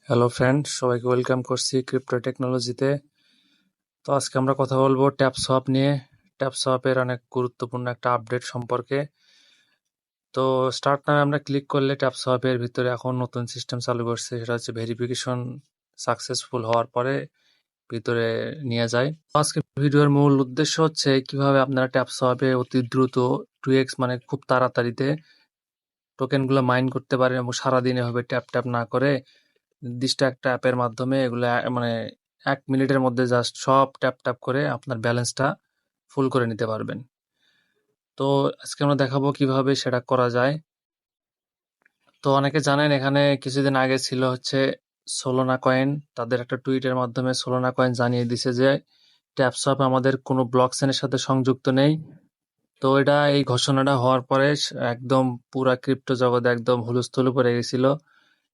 Hello friend, সবাইকে welcome করছি crypto টেকনোলজিতে। তো আজকে আমরা কথা বলবো ট্যাপসোয়াপ নিয়ে। ট্যাপসোয়াপের অনেক গুরুত্বপূর্ণ একটা আপডেট সম্পর্কে। তো স্টার্ট নামে আমরা ক্লিক করলে ট্যাপসোয়াপের ভিতরে এখন নতুন সিস্টেম চালু করছে, সেটা হচ্ছে ভেরিফিকেশন সাকসেসফুল হওয়ার পরে ভিতরে নিয়ে যায়। আজকে ভিডিওর মূল উদ্দেশ্য হচ্ছে কিভাবে আপনারা ট্যাপসোয়াপে অতি দ্রুত 2x মানে খুব তাড়াতাড়িতে টোকেনগুলো মাইন করতে পারেন এবং সারাদিন এভাবে ট্যাপ ট্যাপ না করে নির্দিষ্ট একটা অ্যাপের মাধ্যমে এগুলো মানে 1 মিনিটের মধ্যে জাস্ট সব ট্যাপ ট্যাপ করে আপনার ব্যালেন্সটা ফুল করে নিতে পারবেন। তো আজকে আমরা দেখাবো কিভাবে সেটা করা যায়। তো অনেকে জানেন এখানে কিছুদিন আগে ছিল হচ্ছে সোলোনা কয়েন, তাদের একটা টুইটের মাধ্যমে সোলোনা কয়েন জানিয়ে দিছে যে ট্যাপসপ আমাদের কোনো ব্লক চেনের সাথে সংযুক্ত নেই। তো এই ঘোষণাটা হওয়ার পরে একদম পুরা ক্রিপ্টো জগতে একদম হুলস্থুল পড়ে গেছিল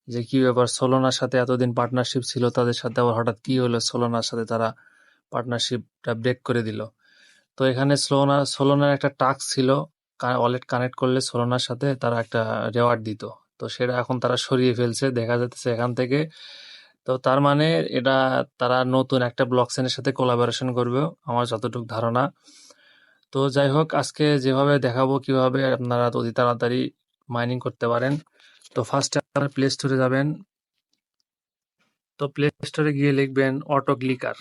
যে কি ব্যাপার, সোলোনার সাথে এতদিন পার্টনারশিপ ছিল, তাদের সাথে আবার হঠাৎ কি হলো, সোলোনার সাথে তারা পার্টনারশিপটা ব্রেক করে দিল। তো এখানে সোলোনার একটা টাস্ক ছিল, ওয়ালেট কানেক্ট করলে সোলোনার সাথে তারা একটা রেওয়ার্ড দিত। তো সেটা এখন তারা সরিয়ে ফেলছে দেখা যাচ্ছে এখান থেকে। তো তার মানে এটা তারা নতুন একটা ব্লকচেনের সাথে কোলাবোরেশন করবে আমার যতটুকু ধারণা। তো যাই হোক, আজকে যেভাবে দেখাবো কিভাবে আপনারা অতি তাড়াতাড়ি মাইনিং করতে পারেন। তো ফার্স্টে আপনারা প্লে স্টোরে যাবেন। তো প্লে স্টোরে গিয়ে লিখবেন অটো ক্লিকার।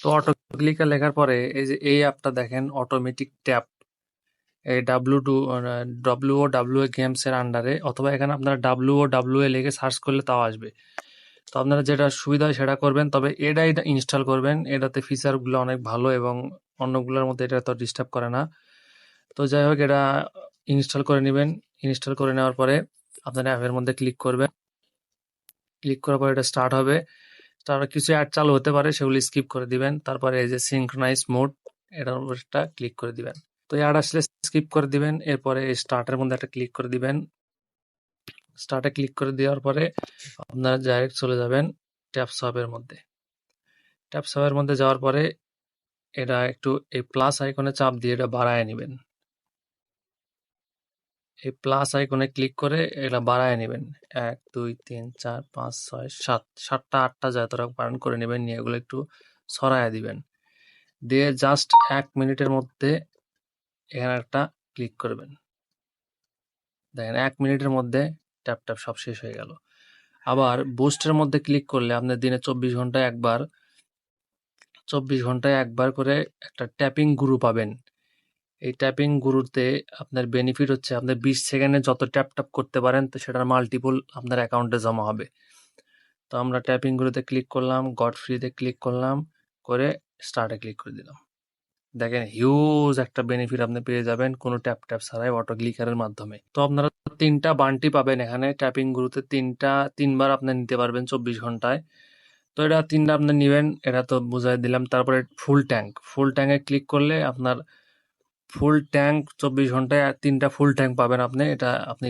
তো অটো ক্লিকার লেখার পরে এই যে এই অ্যাপটা দেখেন অটোমেটিক ট্যাপ, এই WOWA গেমস এর আন্ডারে, অথবা এখানে আপনারা WOWA লিখে সার্চ করলে তাও আসবে। তো আপনারা যেটা সুবিধা হয় সেটা করবেন, তবে এটা ইনস্টল করবেন। এটাতে ফিচারগুলো অনেক ভালো এবং অন্যগুলোর মধ্যে এটা তো ডিস্টার্ব করে না। তো যাই হোক, এটা ইনস্টল করে নেবেন। ইনস্টল করে নেওয়ার পরে আপনারা অ্যাপের মধ্যে ক্লিক করবেন। ক্লিক করার পর এটা স্টার্ট হবে। তারপর কিছু অ্যাড চালু হতে পারে, সেগুলি স্কিপ করে দিবেন। তারপরে এই যে সিনক্রোনাইজ মোড, এটার উপর একটা ক্লিক করে দিবেন। তো অ্যাড আসলে স্কিপ করে দিবেন। এরপরে স্টার্টের মধ্যে একটা ক্লিক করে দিবেন। স্টার্টে ক্লিক করে দেওয়ার পরে আপনারা ডাইরেক্ট চলে যাবেন ট্যাপসপের মধ্যে। ট্যাপসপের মধ্যে যাওয়ার পরে এটা একটু এই প্লাস আইকনে চাপ দিয়ে এটা বাড়ায় নেবেন। এই প্লাস আইকনে ক্লিক করে এটা বাড়ায় নেবেন। 1 2 3 4 5 6 7 7টা 8টা যতটা পারেন করে নেবেন, নিয়ে এগুলো একটু সরায় দিবেন। দিয়ে জাস্ট 1 মিনিটের মধ্যে এখানে একটা ক্লিক করবেন। দেখেন 1 মিনিটের মধ্যে ট্যাপ ট্যাপ সব শেষ হয়ে গেল। আবার বুস্টের মধ্যে ক্লিক করলে আপনার দিনে 24 ঘন্টায় একবার করে একটা ট্যাপিং গুরু পাবেন। এই ট্যাপিং গুরুতে আপনার বেনিফিট হচ্ছে আপনার 20 সেকেন্ডে যত ট্যাপ ট্যাপ করতে পারেন তো সেটার মাল্টিপল আপনার অ্যাকাউন্টে জমা হবে। তো আমরা ট্যাপিং গুরুতে ক্লিক করলাম, গট ফ্রিতে ক্লিক করলাম, করে স্টার্টে ক্লিক করে দিলাম। দেখেন হিউজ একটা বেনিফিট আপনি পেয়ে যাবেন কোনো ট্যাপ ট্যাপ ছাড়াই অটো ক্লিকারের মাধ্যমে। তো আপনারা 3টা বান্টি পাবেন এখানে ট্যাপিং গুরুতে, 3বার আপনি নিতে পারবেন 24 ঘন্টায়। তো এটা 3টা আপনি নেবেন, এটা তো বুঝাই দিলাম। তারপরে ফুল ট্যাঙ্কে ক্লিক করলে আপনার ফুল ট্যাঙ্ক 24 ঘন্টায় 3টা ফুল ট্যাঙ্ক পাবেন আপনি। এটা আপনি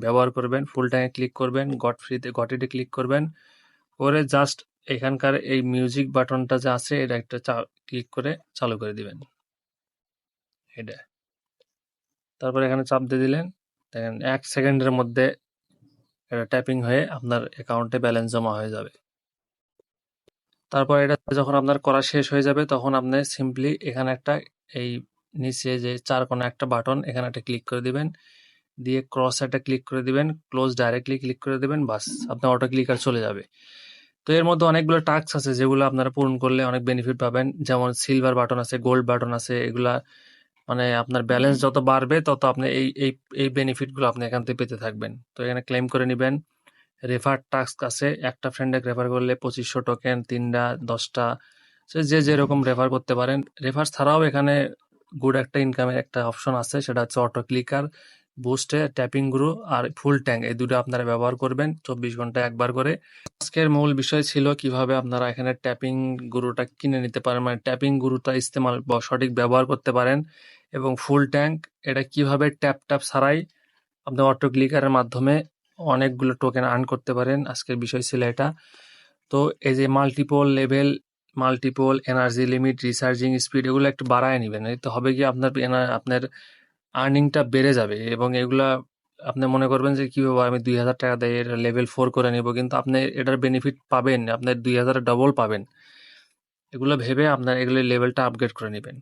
ব্যবহার করবেন। ফুল ট্যাঙ্কে ক্লিক করবেন, গটিতে ক্লিক করবেন, করে জাস্ট এখানকার এই মিউজিক বাটনটা যে আছে এটা একটা ক্লিক করে চালু করে দিবেন। এটা তারপরে এখানে চাপ দিয়ে দিলেন, দেখেন 1 সেকেন্ডের মধ্যে এটা ট্যাপিং হয়ে আপনার অ্যাকাউন্টে ব্যালেন্স জমা হয়ে যাবে। তারপর এটা যখন আপনার করা শেষ হয়ে যাবে তখন আপনি সিম্পলি এখানে একটা এই নিচে যে 4 কোণা একটা বাটন, এখানে একটা ক্লিক করে দিবেন, দিয়ে ক্রস একটা ক্লিক করে দিবেন, ক্লোজ ডাইরেক্টলি ক্লিক করে দিবেন, বাস আপনার অটো ক্লিকার চলে যাবে। তো এর মধ্যে অনেকগুলো টাস্ক আছে যেগুলো আপনারা পূরণ করলে অনেক বেনিফিট পাবেন। যেমন সিলভার বাটন আছে, গোল্ড বাটন আছে, এগুলা মানে আপনার ব্যালেন্স যত বাড়বে তত আপনি এই এই এই বেনিফিটগুলো আপনি এখান থেকে পেতে থাকবেন। তো এখানে ক্লেম করে নেবেন। রেফার টাস্ক আছে, একটা ফ্রেন্ডে রেফার করলে 2500 টোকেন, 3টা 10টা, যে যেরকম রেফার করতে পারেন। রেফার ছাড়াও এখানে গুড একটা ইনকামের একটা অপশন আছে, সেটা হচ্ছে অটো ক্লিকার, বুস্টে, ট্যাপিং গুরু আর ফুল ট্যাঙ্ক, এই দুটো আপনারা ব্যবহার করবেন 24 ঘন্টায় একবার করে। আজকের মূল বিষয় ছিল কিভাবে আপনারা এখানে ট্যাপিং গুরুটা কিনে নিতে পারেন, মানে ট্যাপিং গুরুটা ইস্তেমাল বা সঠিক ব্যবহার করতে পারেন, এবং ফুল ট্যাঙ্ক এটা কিভাবে ট্যাপ ট্যাপ ছাড়াই আপনি অটো ক্লিকারের মাধ্যমে অনেকগুলো টোকেন আর্ন করতে পারেন। আজকের বিষয় ছিল এটা। তো এই যে multiple level, multiple energy limit, recharging speed, এগুলো একটু বাড়ায় নেবেন। তো হবে কি আপনার আর্নিংটা বেড়ে যাবে এবং এগুলা আপনি মনে করবেন যে কীভাবে আমি 2000 টাকা দিয়ে এটা লেভেল 4 করে নিব, কিন্তু আপনি এটার বেনিফিট পাবেন, আপনার 2000 ডবল পাবেন। এগুলো ভেবে আপনার এগুলো লেভেলটা আপগ্রেড করে নেবেন।